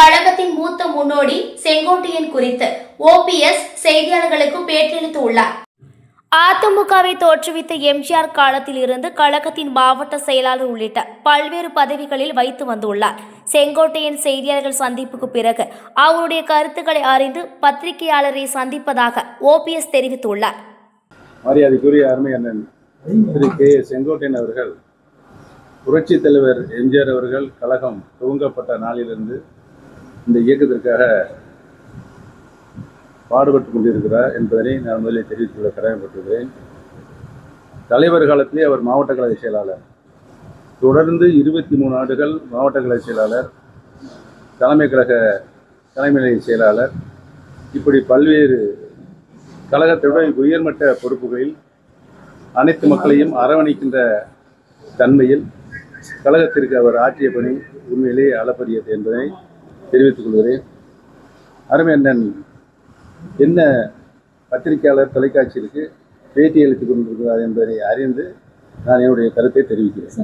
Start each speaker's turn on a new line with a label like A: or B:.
A: கழகத்தின் மூத்த முன்னோடி செங்கோட்டையன் குறித்து ஓபிஎஸ் செய்தியாளர்களுக்கு பேட்டியளித்துள்ளார். அதிமுகவை தோற்றுவித்த எம்ஜிஆர் காலத்தில் இருந்து கழகத்தின் மாவட்ட செயலாளர் உள்ளிட்ட பல்வேறு பதவிகளில் வைத்து வந்துள்ளார். செங்கோட்டையன் செய்தியாளர்கள் சந்திப்புக்கு பிறகு அவருடைய கருத்துக்களை அறிந்து பத்திரிகையாளரை சந்திப்பதாக ஓபிஎஸ் தெரிவித்துள்ளார்.
B: மரியாதைக்குரிய அருமை அண்ணன் திரு கே செங்கோட்டையன் அவர்கள் புரட்சித் தலைவர் எம்ஜிஆர் அவர்கள் கழகம் துவங்கப்பட்ட நாளிலிருந்து இந்த இயக்கத்திற்காக பாடுபட்டுக் கொண்டிருக்கிறார் என்பதனை நான் முதலில் தெரிவித்துள்ள கடமைப்பட்டுள்ளேன். தலைவர் காலத்திலே அவர் மாவட்ட கழக செயலாளர், தொடர்ந்து 23 ஆண்டுகள் மாவட்ட கழக செயலாளர், தலைமை கழக தலைமை நிலைய செயலாளர், இப்படி பல்வேறு கழகத்துடைய உயர்மட்ட பொறுப்புகளில் அனைத்து மக்களையும் அரவணைக்கின்ற தன்மையில் கழகத்திற்கு அவர் ஆற்றிய பணி உண்மையிலேயே அளப்பரியது என்பதை தெரிவித்துக் கொள்கிறேன். அருமை அண்ணன் என்ன பத்திரிகையாளர் தொலைக்காட்சிக்கு பேட்டி அளித்துக் கொண்டிருக்கிறார் என்பதை அறிந்து நான் என்னுடைய கருத்தை தெரிவிக்கிறேன்.